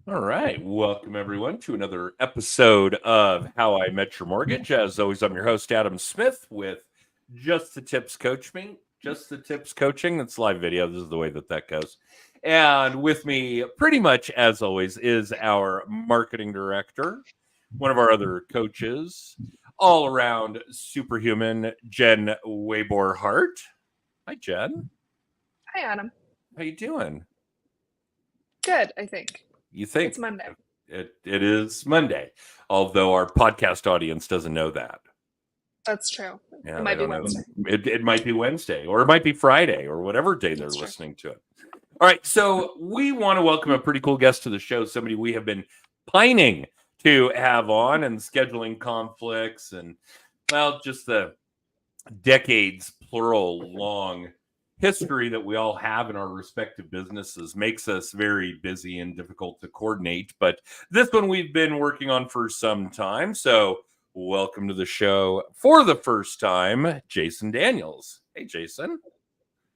All right. Welcome, everyone, to another episode of How I Met Your Mortgage. As always, I'm your host, Adam Smith, with Just the Tips Coach Me. Just the Tips Coaching. That's live video. This is the way that goes. And with me, pretty much as always, is our marketing director, one of our other coaches, all around superhuman, Jen Waybor Hart. Hi, Jen. Hi, Adam. How you doing? Good, I think. You think It's Monday. It is Monday, although our podcast audience doesn't know that. That's true. Yeah, it might be Wednesday. It might be Wednesday, or it might be Friday, or whatever day they're listening to it. All right, so we want to welcome a pretty cool guest to the show, somebody we have been pining to have on, and scheduling conflicts and, well, just the decades, plural, long history that we all have in our respective businesses makes us very busy and difficult to coordinate. But this one we've been working on for some time. So welcome to the show for the first time, Jason Daniels. Hey, Jason.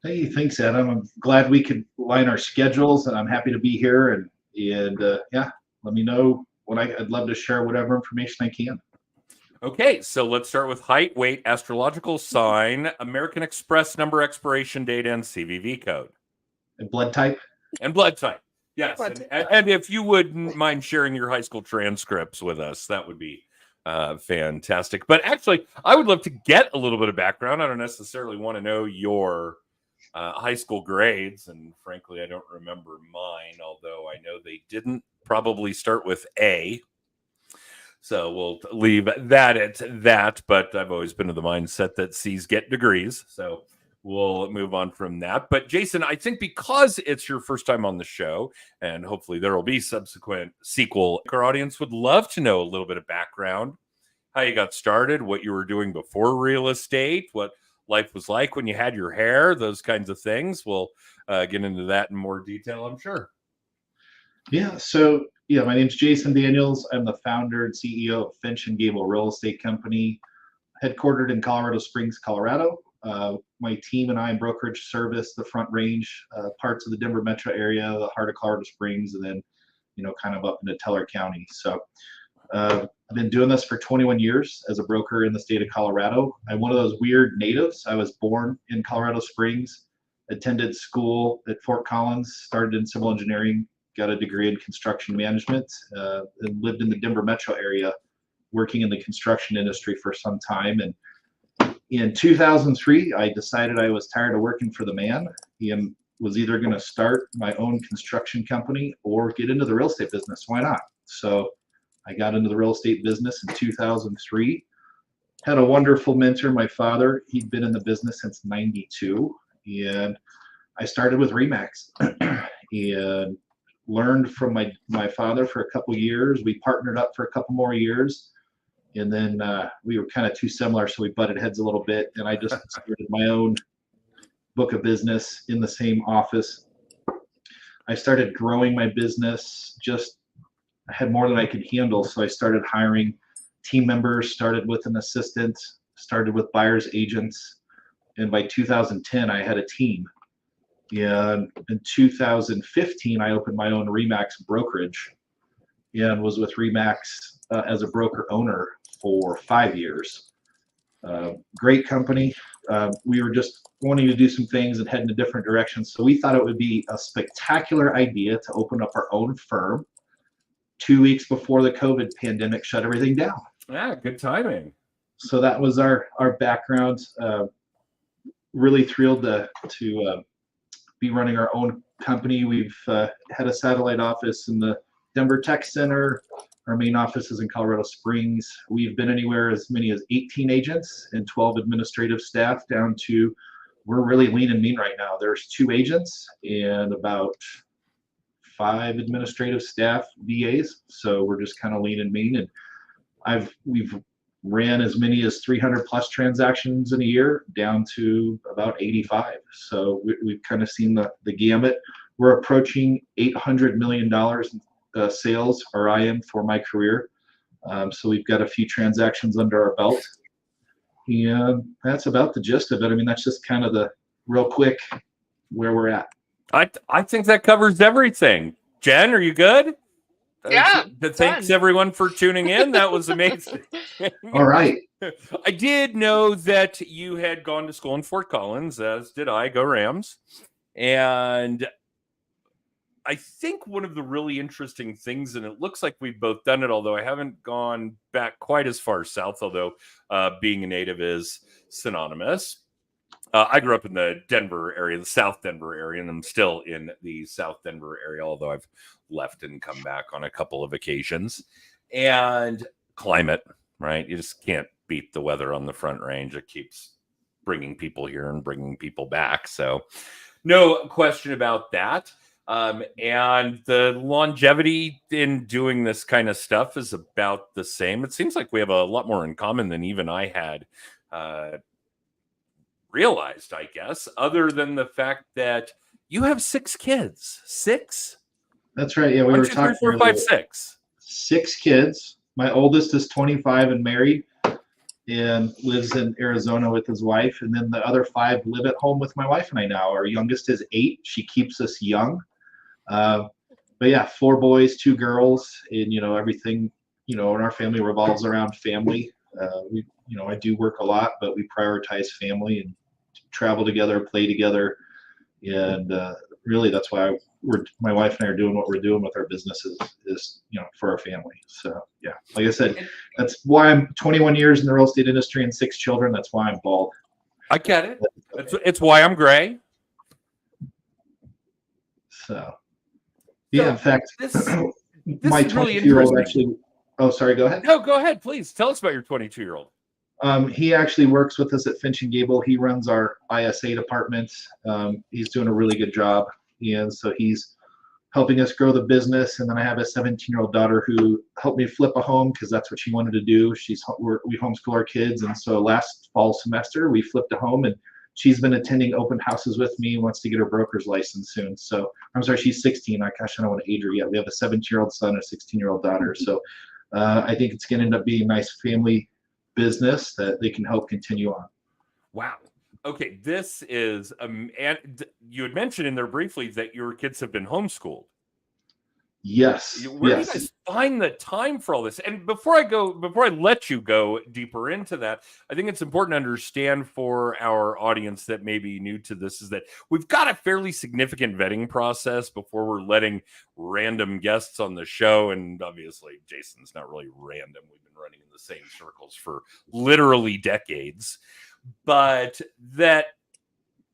Hey, thanks, Adam. I'm glad we could align our schedules, and I'm happy to be here. And yeah, let me know when I'd love to share whatever information I can. Okay, so let's start with height, weight, astrological sign, American Express number, expiration date, and CVV code. And blood type? And blood type, yes. And if you wouldn't mind sharing your high school transcripts with us, that would be fantastic. But actually, I would love to get a little bit of background. I don't necessarily want to know your high school grades, and frankly, I don't remember mine, although I know they didn't probably start with A. So we'll leave that at that, but I've always been of the mindset that C's get degrees. So we'll move on from that. But Jason, I think because it's your first time on the show, and hopefully there will be subsequent sequel, our audience would love to know a little bit of background, how you got started, what you were doing before real estate, what life was like when you had your hair, those kinds of things. We'll get into that in more detail, I'm sure. Yeah, so my name's Jason Daniels. I'm the founder and CEO of Finch and Gable Real Estate Company, headquartered in Colorado Springs, Colorado. My team and I in brokerage service the Front Range, parts of the Denver metro area, the heart of Colorado Springs, and then, kind of up into Teller County. So I've been doing this for 21 years as a broker in the state of Colorado. I'm one of those weird natives. I was born in Colorado Springs, attended school at Fort Collins, started in civil engineering, got a degree in construction management, and lived in the Denver metro area, working in the construction industry for some time. And in 2003, I decided I was tired of working for the man and was either going to start my own construction company or get into the real estate business. Why not? So I got into the real estate business in 2003. Had a wonderful mentor, my father. He'd been in the business since '92, and I started with Remax and learned from my father for a couple years. We partnered up for a couple more years, and then we were kind of too similar, so we butted heads a little bit, and I just started my own book of business in the same office. I started growing my business, I had more than I could handle, so I started hiring team members, started with an assistant, started with buyer's agents, and by 2010 I had a team. And in 2015, I opened my own Remax brokerage and was with Remax as a broker owner for 5 years. Great company. We were just wanting to do some things and head in a different direction. So we thought it would be a spectacular idea to open up our own firm 2 weeks before the COVID pandemic shut everything down. Yeah, good timing. So that was our background. Really thrilled to be running our own company. We've had a satellite office in the Denver Tech Center. Our main office is in Colorado Springs. We've been anywhere as many as 18 agents and 12 administrative staff, down to, we're really lean and mean right now. There's 2 agents and about 5 administrative staff VAs. So we're just kind of lean and mean. And we've ran as many as 300 plus transactions in a year down to about 85. So we've kind of seen the gamut. We're approaching $800 million in sales, or I am, for my career. So we've got a few transactions under our belt. And that's about the gist of it. I mean, that's just kind of the real quick where we're at. I think that covers everything. Jen, are you good? Yeah, Thanks done. everyone for tuning in. That was amazing. All right. I did know that you had gone to school in Fort Collins, as did I. Go Rams. And I think one of the really interesting things, and it looks like we've both done it, although I haven't gone back quite as far south, although being a native is synonymous. I grew up in the Denver area, the South Denver area, and I'm still in the South Denver area, although I've left and come back on a couple of occasions. And climate, right? You just can't beat the weather on the Front Range. It keeps bringing people here and bringing people back. So no question about that. And the longevity in doing this kind of stuff is about the same. It seems like we have a lot more in common than even I had realized, I guess, other than the fact that you have 6 kids. 6? That's right. Yeah, we were talking. 4, 5, 6. 6 kids. My oldest is 25 and married and lives in Arizona with his wife. And then the other 5 live at home with my wife and I now. Our youngest is 8. She keeps us young. But yeah, 4 boys, 2 girls, and everything, in our family revolves around family. I do work a lot, but we prioritize family and travel together, play together, and really that's why my wife and I are doing what we're doing with our businesses is for our family. So yeah, like I said, that's why I'm 21 years in the real estate industry and 6 children. That's why I'm bald. I get it. It's why I'm gray. So yeah, in fact, this my is really 22-year-old interesting. actually. Oh, sorry. Go ahead. No, go ahead, please. Tell us about your 22-year-old. He actually works with us at Finch and Gable. He runs our ISA department. He's doing a really good job, and so he's helping us grow the business. And then I have a 17-year-old daughter who helped me flip a home because that's what she wanted to do. We homeschool our kids, and so last fall semester we flipped a home, and she's been attending open houses with me. Wants to get her broker's license soon. So I'm sorry, she's 16. I don't want to age her yet. We have a 17-year-old son, a 16-year-old daughter. So I think it's going to end up being a nice family business that they can help continue on. Wow. Okay, this is and you had mentioned in there briefly that your kids have been homeschooled. Yes. Where do you guys find the time for all this? And before I let you go deeper into that, I think it's important to understand for our audience that may be new to this is that we've got a fairly significant vetting process before we're letting random guests on the show. And obviously, Jason's not really random. We've been running in the same circles for literally decades. But that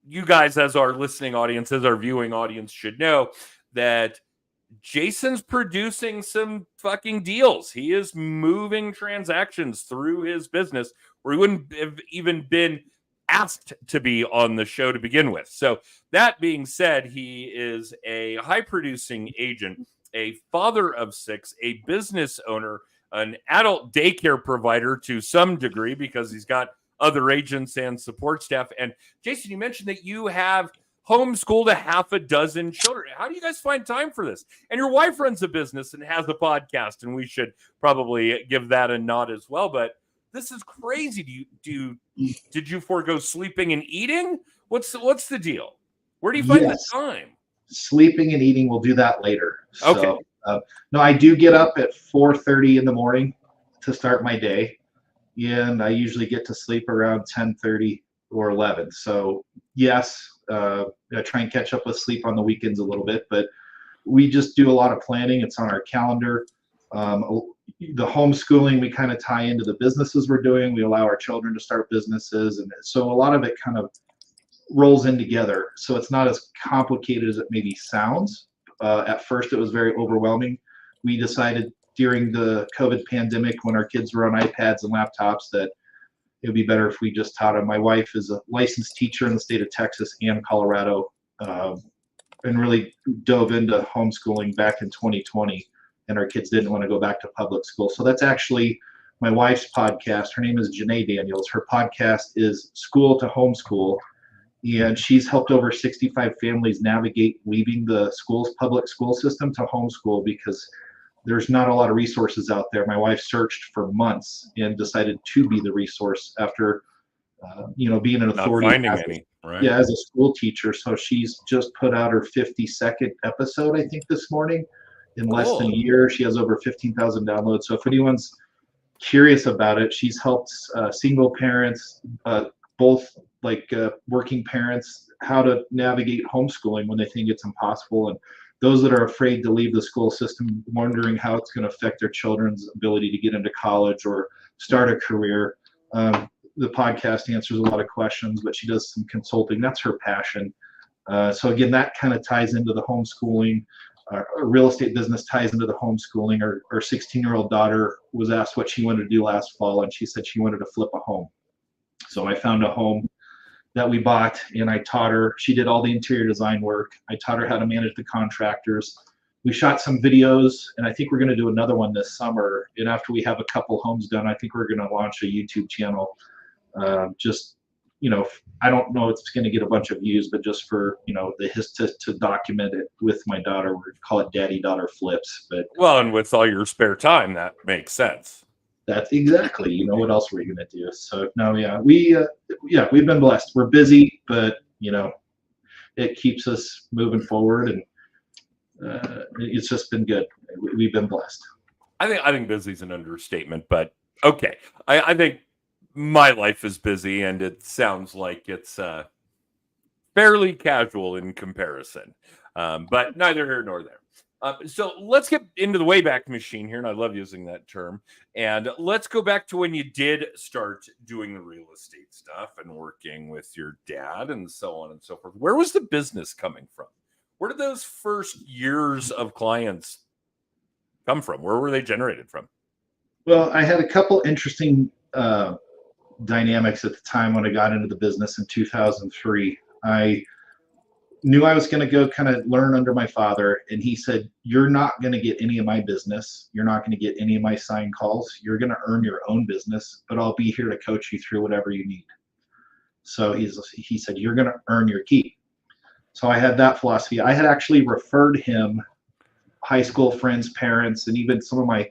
you guys, as our listening audience, as our viewing audience, should know that Jason's producing some fucking deals. He is moving transactions through his business where he wouldn't have even been asked to be on the show to begin with. So that being said, he is a high producing agent, a father of 6, a business owner, an adult daycare provider to some degree because he's got other agents and support staff. And Jason, you mentioned that you have homeschooled a half a dozen children. How do you guys find time for this? And your wife runs a business and has a podcast, and we should probably give that a nod as well. But this is crazy. Did you forego sleeping and eating? What's the deal? Where do you find the time? Sleeping and eating, we'll do that later. Okay. So, no, I do get up at 4:30 in the morning to start my day, and I usually get to sleep around 10:30 or 11. So yes, I try and catch up with sleep on the weekends a little bit, but we just do a lot of planning. It's on our calendar. The homeschooling, we kind of tie into the businesses we're doing. We allow our children to start businesses. And so a lot of it kind of rolls in together. So it's not as complicated as it maybe sounds. At first, it was very overwhelming. We decided during the COVID pandemic, when our kids were on iPads and laptops, that it would be better if we just taught them. My wife is a licensed teacher in the state of Texas and Colorado, and really dove into homeschooling back in 2020, and our kids didn't want to go back to public school. So that's actually my wife's podcast. Her name is Janae Daniels. Her podcast is School to Homeschool, and she's helped over 65 families navigate leaving the public school system to homeschool because there's not a lot of resources out there. My wife searched for months and decided to be the resource after, being an authority. Not finding any, right? Yeah, as a school teacher. So she's just put out her 52nd episode, I think, this morning. in less than a year. She has over 15,000 downloads. So if anyone's curious about it, she's helped single parents, both working parents, how to navigate homeschooling when they think it's impossible, and those that are afraid to leave the school system, wondering how it's going to affect their children's ability to get into college or start a career. The podcast answers a lot of questions, but she does some consulting. That's her passion. So again, that kind of ties into the homeschooling. Our real estate business ties into the homeschooling. Our 16-year-old daughter was asked what she wanted to do last fall, and she said she wanted to flip a home. So I found a home that we bought, and I taught her. She did all the interior design work. I taught her how to manage the contractors. We shot some videos, and I think we're going to do another one this summer. And after we have a couple homes done, I think we're going to launch a YouTube channel. I don't know if it's going to get a bunch of views, but just for, to document it with my daughter. We call it Daddy Daughter Flips. But and with all your spare time, that makes sense. That's exactly, what else are we going to do? So no, we've been blessed. We're busy, but it keeps us moving forward, and it's just been good. We've been blessed. I think busy is an understatement, but okay. I think my life is busy, and it sounds like it's fairly casual in comparison, but neither here nor there. So let's get into the Wayback Machine here, and I love using that term. And let's go back to when you did start doing the real estate stuff and working with your dad and so on and so forth. Where was the business coming from? Where did those first years of clients come from? Where were they generated from? Well, I had a couple interesting dynamics at the time when I got into the business in 2003. I knew I was going to go kind of learn under my father, and he said, "You're not going to get any of my business. You're not going to get any of my sign calls. You're going to earn your own business, but I'll be here to coach you through whatever you need." So he said, "You're going to earn your keep." So I had that philosophy. I had actually referred him high school friends, parents, and even some of my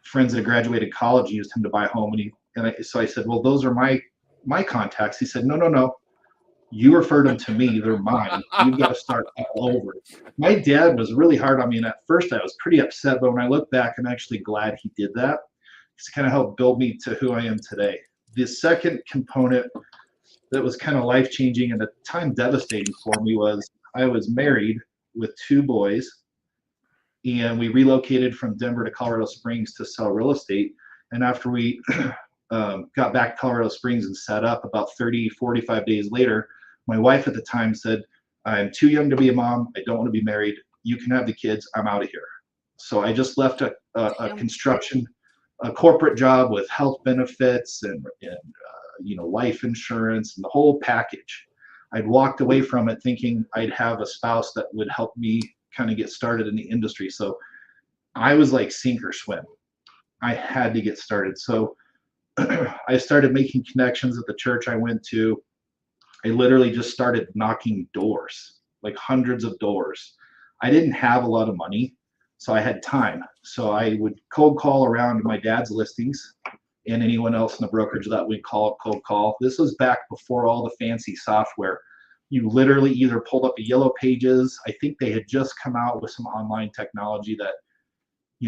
friends that graduated college used him to buy a home. So I said, "Well, those are my contacts." He said, No. You referred them to me. They're mine. You've got to start all over. My dad was really hard on me, and at first I was pretty upset, but when I look back, I'm actually glad he did that. It's kind of helped build me to who I am today. The second component that was kind of life-changing and at the time devastating for me was I was married with 2 boys, and we relocated from Denver to Colorado Springs to sell real estate. And after we got back to Colorado Springs and set up, about 45 days later, my wife at the time said, "I'm too young to be a mom. I don't want to be married. You can have the kids. I'm out of here." So I just left a corporate job with health benefits and life insurance and the whole package. I'd walked away from it thinking I'd have a spouse that would help me kind of get started in the industry. So I was like sink or swim. I had to get started. So I started making connections at the church I went to. I literally just started knocking doors, like hundreds of doors. I didn't have a lot of money, so I had time. So I would cold call around my dad's listings and anyone else in the brokerage that we'd cold call. This was back before all the fancy software. You literally either pulled up the Yellow Pages. I think they had just come out with some online technology that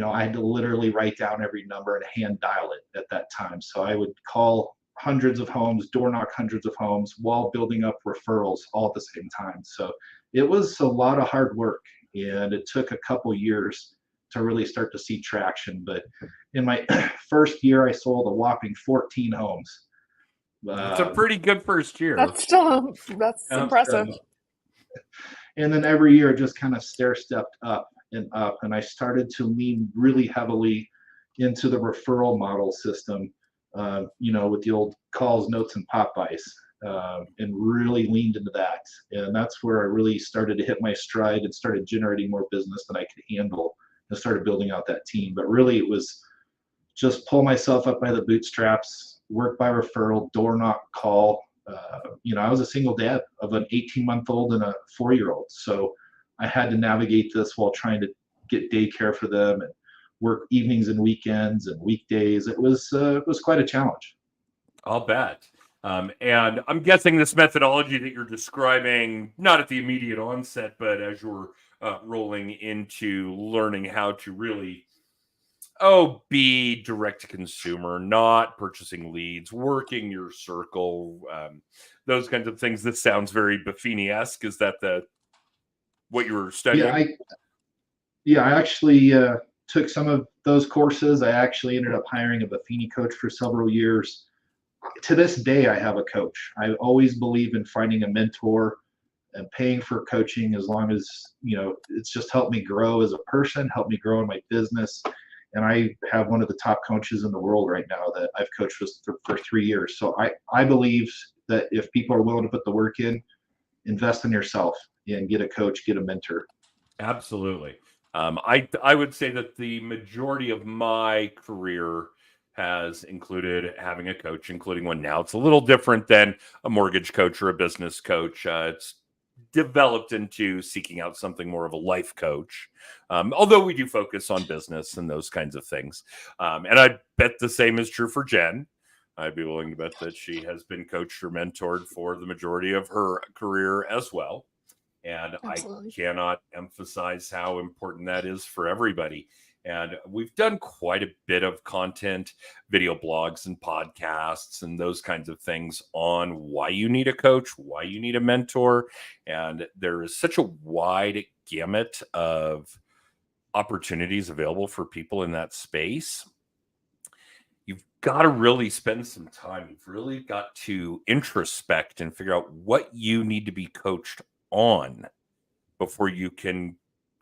I had to literally write down every number and hand dial it at that time. So I would call hundreds of homes, door knock hundreds of homes while building up referrals all at the same time. So it was a lot of hard work, and it took a couple years to really start to see traction. But in my first year, I sold a whopping 14 homes. It's a pretty good first year. That's impressive. And then every year, it just kind of stair-stepped up and up, and I started to lean really heavily into the referral model system, with the old calls, notes, and pop-bys, and really leaned into that. And that's where I really started to hit my stride and started generating more business than I could handle and started building out that team. But really, it was just pull myself up by the bootstraps, work by referral, door knock, call. I was a single dad of an 18-month-old and a 4-year-old. So I had to navigate this while trying to get daycare for them and work evenings and weekends and weekdays. It was quite a challenge. I'll bet. And I'm guessing this methodology that you're describing, not at the immediate onset, but as you're rolling into learning how to really be direct to consumer, not purchasing leads, working your circle, those kinds of things. This sounds very Buffini-esque. Is that what you were studying? I actually took some of those courses. I actually ended up hiring a Buffini coach for several years. To this day, I have a coach. I always believe in finding a mentor and paying for coaching, as long as, it's just helped me grow as a person, helped me grow in my business. And I have one of the top coaches in the world right now that I've coached with for 3 years. So I believe that if people are willing to put the work in, invest in yourself and get a coach, get a mentor. Absolutely. I would say that the majority of my career has included having a coach, including one now. It's a little different than a mortgage coach or a business coach. It's developed into seeking out something more of a life coach, although we do focus on business and those kinds of things. And I bet the same is true for Jen. I'd be willing to bet that she has been coached or mentored for the majority of her career as well. And Absolutely. I cannot emphasize how important that is for everybody. And we've done quite a bit of content, video blogs and podcasts and those kinds of things on why you need a coach, why you need a mentor. And there is such a wide gamut of opportunities available for people in that space. You've got to really spend some time. You've really got to introspect and figure out what you need to be coached on before you can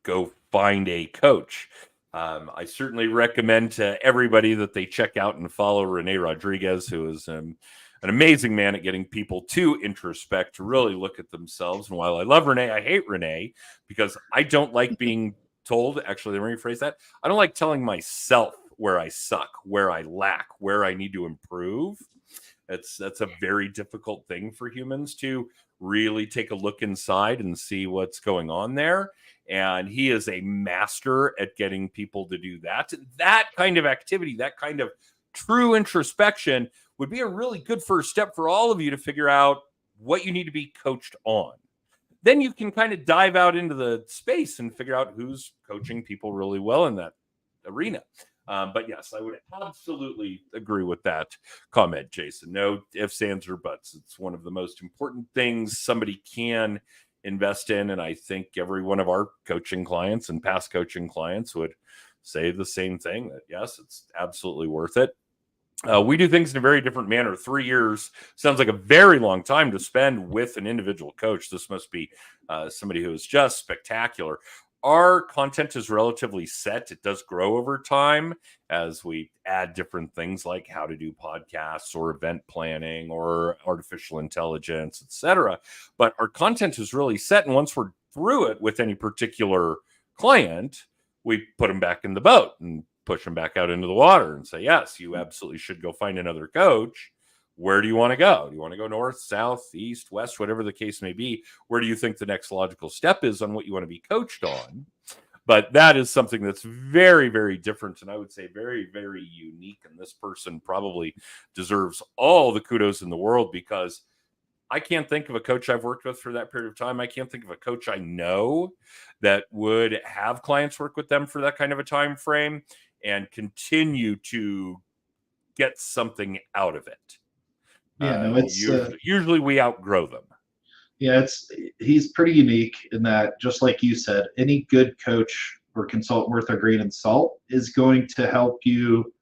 go find a coach. I certainly recommend to everybody that they check out and follow Rene Rodriguez, who is an amazing man at getting people to introspect, to really look at themselves. And while I love Rene, I hate Rene because I don't like being told, actually, let me rephrase that. I don't like telling myself where I suck, where I lack, where I need to improve. That's a very difficult thing for humans to really take a look inside and see what's going on there. And he is a master at getting people to do that. That kind of activity, that kind of true introspection would be a really good first step for all of you to figure out what you need to be coached on. Then you can kind of dive out into the space and figure out who's coaching people really well in that arena. But yes, I would absolutely agree with that comment, Jason. No ifs, ands, or buts. It's one of the most important things somebody can invest in. And I think every one of our coaching clients and past coaching clients would say the same thing, that yes, it's absolutely worth it. We do things in a very different manner. 3 years sounds like a very long time to spend with an individual coach. This must be somebody who is just spectacular. Our content is relatively set. It does grow over time as we add different things like how to do podcasts or event planning or artificial intelligence, etc. But our content is really set. And once we're through it with any particular client, we put them back in the boat and push them back out into the water and say, yes, you absolutely should go find another coach. Where do you want to go? Do you want to go north, south, east, west, whatever the case may be? Where do you think the next logical step is on what you want to be coached on? But that is something that's very, very different. And I would say very, very unique. And this person probably deserves all the kudos in the world, because I can't think of a coach I've worked with for that period of time. I can't think of a coach I know that would have clients work with them for that kind of a time frame and continue to get something out of it. Yeah, no, it's usually we outgrow them. Yeah, he's pretty unique in that, just like you said, any good coach or consultant worth their grain of salt is going to help you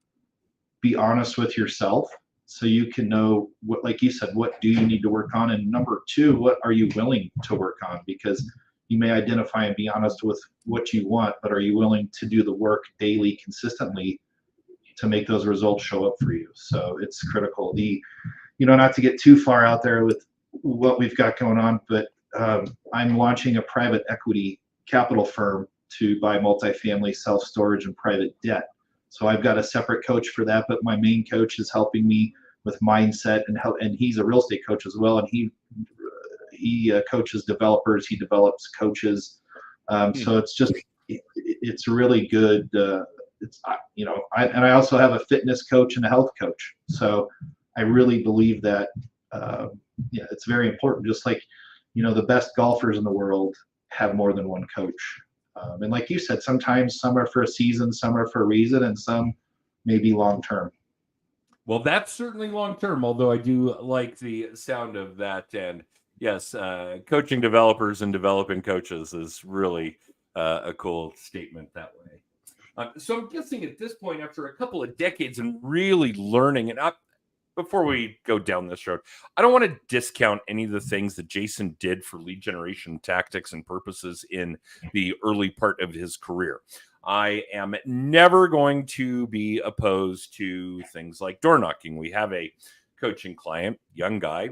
be honest with yourself, so you can know what, like you said, what do you need to work on, and number two, what are you willing to work on? Because you may identify and be honest with what you want, but are you willing to do the work daily, consistently, to make those results show up for you? So it's critical. Not to get too far out there with what we've got going on, but I'm launching a private equity capital firm to buy multifamily, self-storage, and private debt. So I've got a separate coach for that, but my main coach is helping me with mindset and he's a real estate coach as well, and he coaches developers, he develops coaches. So it's really good. I also have a fitness coach and a health coach. So I really believe that, it's very important. Just like, the best golfers in the world have more than one coach. And like you said, sometimes some are for a season, some are for a reason, and some may be long term. Well, that's certainly long term, although I do like the sound of that. And yes, coaching developers and developing coaches is really a cool statement that way. So I'm guessing at this point, after a couple of decades and really learning, and before we go down this road, I don't want to discount any of the things that Jason did for lead generation tactics and purposes in the early part of his career. I am never going to be opposed to things like door knocking. We have a coaching client, young guy,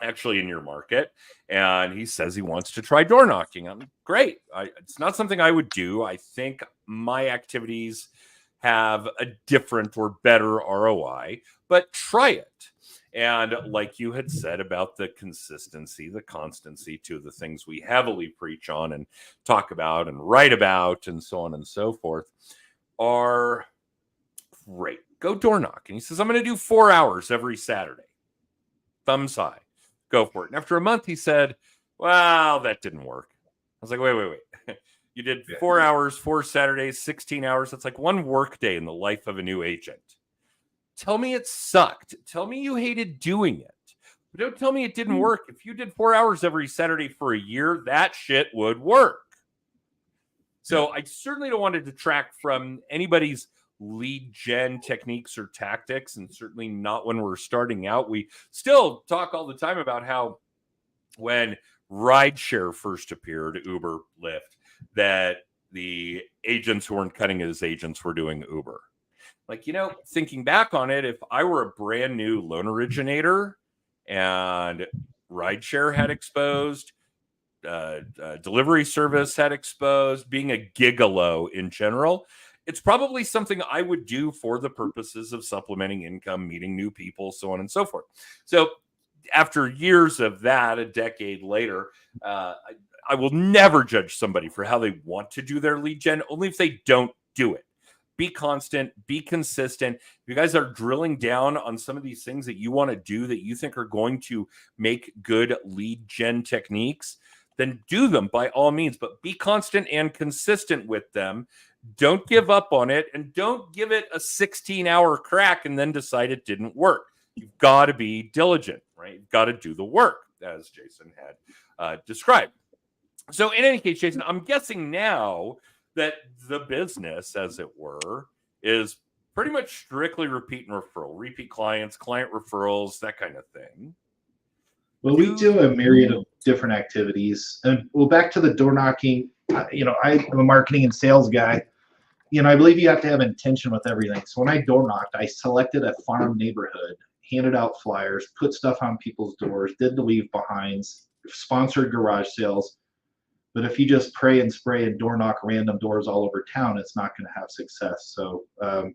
actually in your market, and he says he wants to try door knocking. I'm great. It's not something I would do. I think my activities have a different or better ROI, but try it. And like you had said about the consistency, the constancy, to the things we heavily preach on and talk about and write about and so on and so forth, are great. Go door knock. And he says, I'm going to do 4 hours every Saturday. Thumbs high. Go for it. And after a month, he said, well, that didn't work. I was like, wait. You did 4 hours, 4 Saturdays, 16 hours. That's like one work day in the life of a new agent. Tell me it sucked. Tell me you hated doing it. But don't tell me it didn't work. If you did 4 hours every Saturday for a year, that shit would work. So I certainly don't want to detract from anybody's lead gen techniques or tactics, and certainly not when we're starting out. We still talk all the time about how when rideshare first appeared, Uber, Lyft, that the agents who weren't cutting it as agents were doing Uber. Like, thinking back on it, if I were a brand new loan originator and rideshare had exposed, delivery service had exposed, being a gigolo in general, it's probably something I would do for the purposes of supplementing income, meeting new people, so on and so forth. So after years of that, a decade later, I will never judge somebody for how they want to do their lead gen, only if they don't do it. Be constant, be consistent. If you guys are drilling down on some of these things that you want to do that you think are going to make good lead gen techniques, then do them by all means, but be constant and consistent with them. Don't give up on it, and don't give it a 16-hour crack and then decide it didn't work. You've got to be diligent, right? You've got to do the work, as Jason had described. So in any case, Jason, I'm guessing now that the business, as it were, is pretty much strictly repeat and referral, repeat clients, client referrals, that kind of thing. Well, we do a myriad of different activities. And back to the door knocking, I'm a marketing and sales guy. I believe you have to have intention with everything. So when I door knocked, I selected a farm neighborhood, handed out flyers, put stuff on people's doors, did the leave behinds, sponsored garage sales. But if you just pray and spray and door knock random doors all over town, it's not going to have success. So,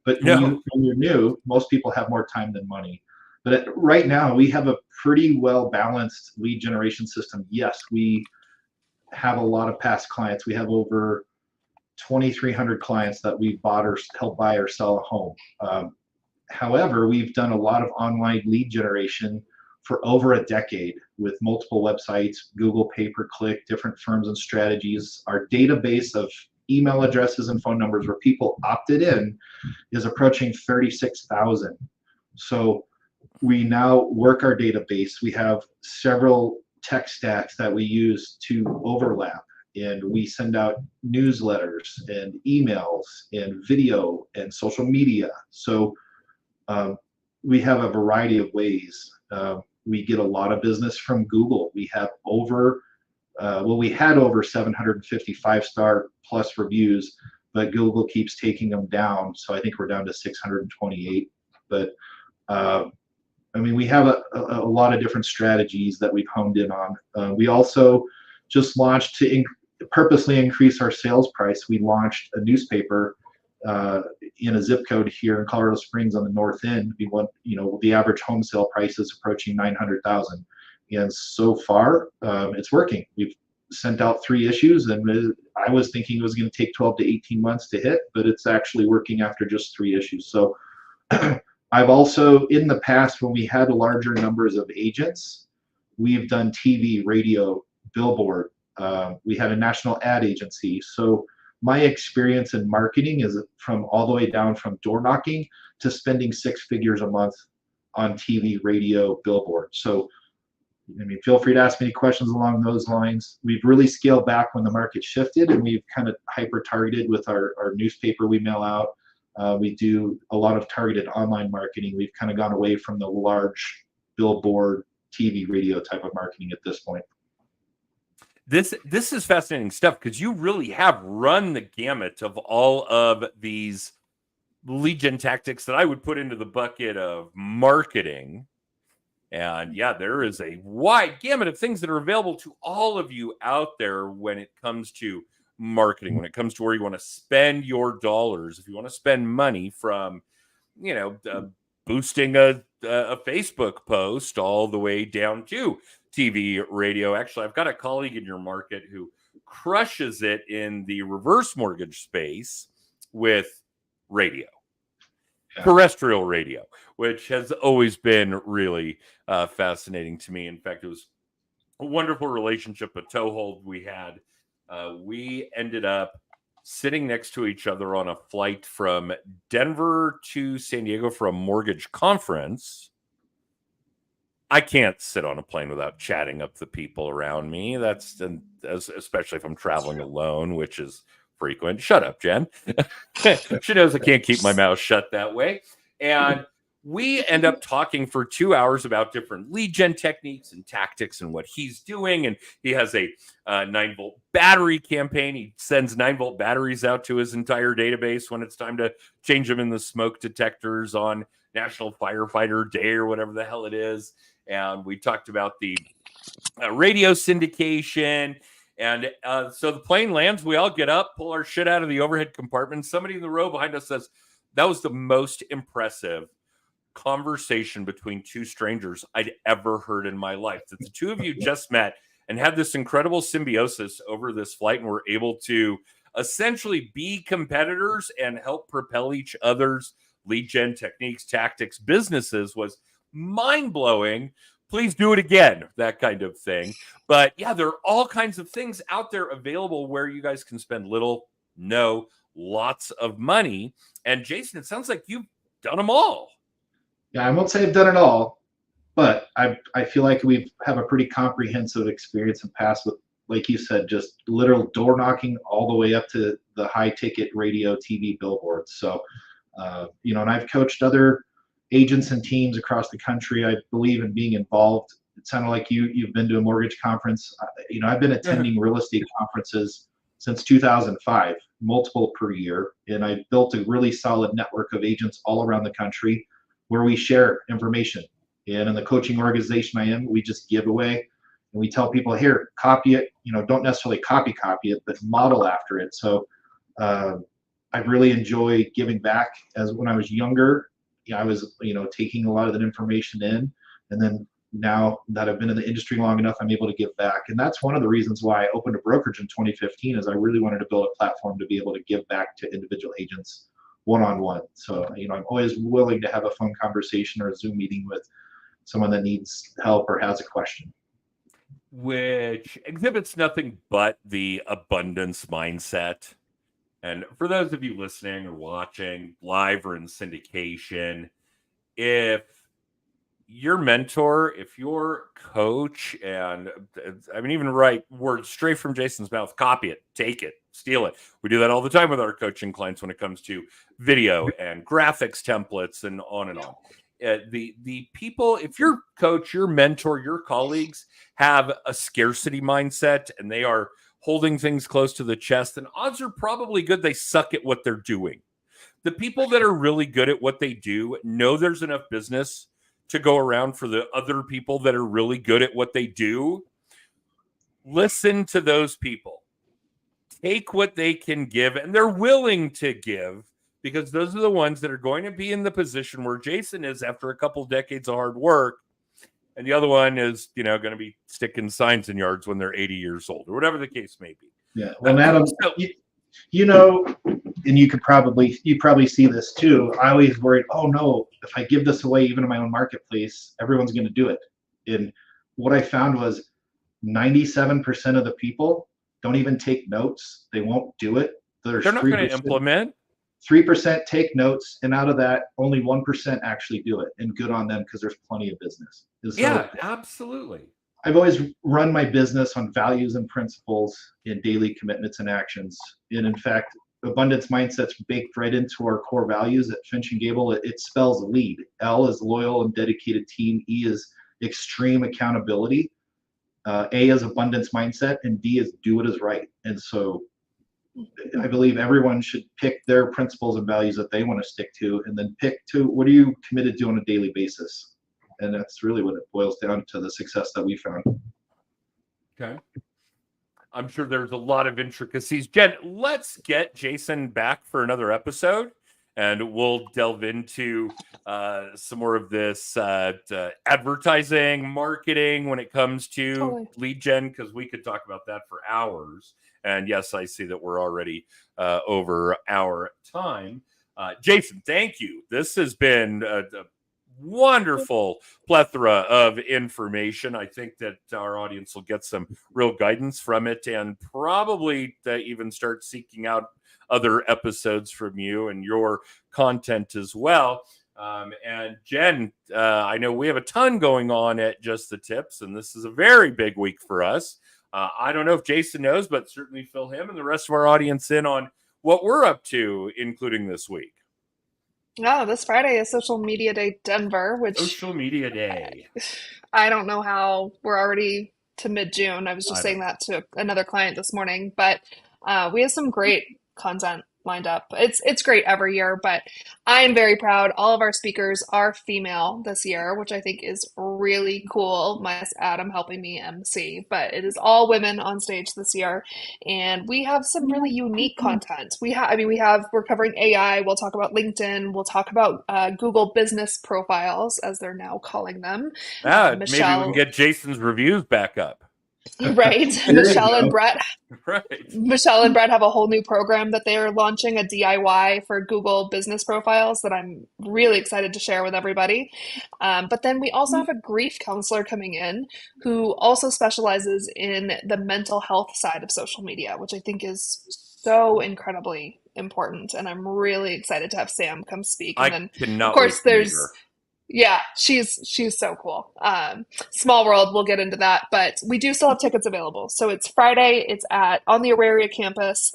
but when you're new, most people have more time than money. But right now, we have a pretty well balanced lead generation system. Yes, we have a lot of past clients. We have over 2,300 clients that we've bought or helped buy or sell a home. However, we've done a lot of online lead generation for over a decade with multiple websites, Google pay-per-click, different firms and strategies. Our database of email addresses and phone numbers where people opted in is approaching 36,000. So we now work our database. We have several tech stacks that we use to overlap, and we send out newsletters and emails and video and social media. So we have a variety of ways. We get a lot of business from Google. We have we had over 750 5-star plus reviews, but Google keeps taking them down. So I think we're down to 628. But we have a lot of different strategies that we've honed in on. We also just launched to purposely increase our sales price. We launched a newspaper in a zip code here in Colorado Springs on the north end. We want, the average home sale price is approaching 900,000, and so far it's working. We've sent out 3 issues, and I was thinking it was going to take 12 to 18 months to hit, but it's actually working after just 3 issues. So I've also, in the past, when we had larger numbers of agents, we've done TV, radio, billboard, We had a national ad agency. So my experience in marketing is from all the way down from door knocking to spending 6 figures a month on TV, radio, billboard. So, I mean, feel free to ask me any questions along those lines. We've really scaled back when the market shifted, and we've kind of hyper targeted with our newspaper we mail out. We do a lot of targeted online marketing. We've kind of gone away from the large billboard, TV, radio type of marketing at this point. This is fascinating stuff because you really have run the gamut of all of these lead gen tactics that I would put into the bucket of marketing. And yeah, there is a wide gamut of things that are available to all of you out there when it comes to marketing, when it comes to where you want to spend your dollars. If you want to spend money from, boosting a Facebook post all the way down to TV, radio. Actually, I've got a colleague in your market who crushes it in the reverse mortgage space with radio, terrestrial radio, which has always been really fascinating to me. In fact, it was a wonderful relationship, a toehold we had. We ended up sitting next to each other on a flight from Denver to San Diego for a mortgage conference. I can't sit on a plane without chatting up the people around me. That's especially if I'm traveling alone, which is frequent. Shut up, Jen. She knows I can't keep my mouth shut that way. And we end up talking for 2 hours about different lead gen techniques and tactics and what he's doing. And he has a 9-volt battery campaign. He sends 9-volt batteries out to his entire database when it's time to change them in the smoke detectors on National Firefighter Day or whatever the hell it is. And we talked about the radio syndication. And so the plane lands, we all get up, pull our shit out of the overhead compartment. Somebody in the row behind us says, that was the most impressive conversation between two strangers I'd ever heard in my life. That the two of you just met and had this incredible symbiosis over this flight and were able to essentially be competitors and help propel each other's lead gen techniques, tactics, businesses was mind-blowing. Please do it again, that kind of thing. But yeah, there are all kinds of things out there available where you guys can spend little, no, lots of money. And Jason, it sounds like you've done them all. Yeah, I won't say I've done it all, but I feel like we have a pretty comprehensive experience and past with, like you said, just literal door knocking all the way up to the high ticket radio, TV, billboards. So, and I've coached other agents and teams across the country. I believe in being involved. It sounded like you've been to a mortgage conference. I've been attending real estate conferences since 2005, multiple per year. And I built a really solid network of agents all around the country where we share information. And in the coaching organization I am, we just give away and we tell people, here, copy it. Don't necessarily copy it, but model after it. So I really enjoy giving back. As when I was younger, I was, taking a lot of that information in. And then now that I've been in the industry long enough, I'm able to give back. And that's one of the reasons why I opened a brokerage in 2015 is I really wanted to build a platform to be able to give back to individual agents one-on-one. So, I'm always willing to have a phone conversation or a Zoom meeting with someone that needs help or has a question. Which exhibits nothing but the abundance mindset. And for those of you listening or watching live or in syndication, if your mentor, if your coach, and even write words straight from Jason's mouth, copy it, take it, steal it. We do that all the time with our coaching clients when it comes to video and graphics templates and on and on. The people, if your coach, your mentor, your colleagues have a scarcity mindset and they are holding things close to the chest, then odds are probably good they suck at what they're doing. The people that are really good at what they do know there's enough business to go around for the other people that are really good at what they do. Listen to those people. Take what they can give, and they're willing to give, because those are the ones that are going to be in the position where Jason is after a couple decades of hard work. And the other one is, going to be sticking signs in yards when they're 80 years old or whatever the case may be. Yeah. Well, Adam, and you probably see this too. I always worried, oh no, if I give this away, even in my own marketplace, everyone's going to do it. And what I found was 97% of the people don't even take notes. They won't do it. There's They're not going to implement. 3% take notes, and out of that, only 1% actually do it. And good on them, because there's plenty of business. So Yeah, absolutely. I've always run my business on values and principles in daily commitments and actions. And in fact, abundance mindset's baked right into our core values at Finch and Gable. It spells lead. L is loyal and dedicated team. E is extreme accountability. A is abundance mindset, and D is do what is right. And so I believe everyone should pick their principles and values that they want to stick to, and then pick to what are you committed to on a daily basis. And that's really what it boils down to, the success that we found. Okay. I'm sure there's a lot of intricacies. Jen, let's get Jason back for another episode, and we'll delve into some more of this advertising, marketing when it comes to lead gen, because we could talk about that for hours. And yes, I see that we're already over our time. Jason, thank you. This has been a wonderful plethora of information. I think that our audience will get some real guidance from it, and probably even start seeking out other episodes from you and your content as well. And Jen, I know we have a ton going on at Just the Tips, and this is a very big week for us. I don't know if Jason knows, but certainly fill him and the rest of our audience in on what we're up to, including this week. Oh, this Friday is Social Media Day Denver, which Social Media Day. I don't know how we're already to mid-June. I was just saying that to another client this morning, but we have some great content lined up. It's great every year, but I am very proud. All of our speakers are female this year, which I think is really cool. Minus Adam helping me MC, but it is all women on stage this year, and we have some really unique content. We're covering AI. We'll talk about LinkedIn. We'll talk about Google business profiles, as they're now calling them. Maybe we can get Jason's reviews back up. Right. Michelle and Brett have a whole new program that they are launching, a DIY for Google business profiles, that I'm really excited to share with everybody. But then we also have a grief counselor coming in who also specializes in the mental health side of social media, which I think is so incredibly important. And I'm really excited to have Sam come speak. And then, of course, there's yeah, she's so cool. Small world, we'll get into that, but we do still have tickets available. So it's Friday, it's on the Auraria campus.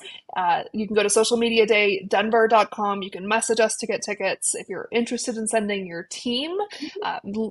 You can go to socialmediadaydenver.com. You can message us to get tickets. If you're interested in sending your team,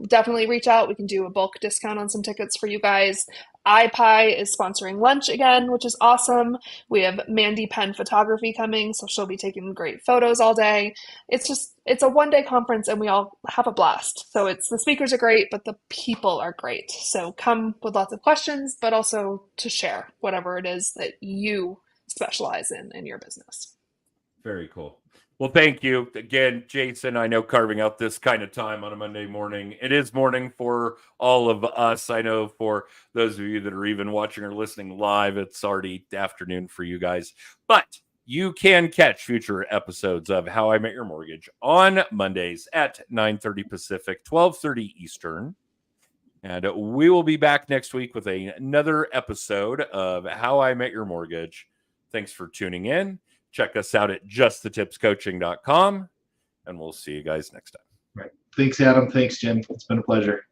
definitely reach out. We can do a bulk discount on some tickets for you guys. iPie is sponsoring lunch again, which is awesome. We have Mandy Penn Photography coming, so she'll be taking great photos all day. It's a one-day conference, and we all have a blast. So the speakers are great, but the people are great. So come with lots of questions, but also to share whatever it is that you specialize in your business. Very cool. Well, thank you again, Jason. I know carving out this kind of time on a Monday morning, it is morning for all of us. I know for those of you that are even watching or listening live, it's already afternoon for you guys. But you can catch future episodes of How I Met Your Mortgage on Mondays at 9:30 Pacific, 12:30 Eastern. And we will be back next week with another episode of How I Met Your Mortgage. Thanks for tuning in. Check us out at justthetipscoaching.com, and we'll see you guys next time. Right. Thanks, Adam. Thanks, Jim. It's been a pleasure.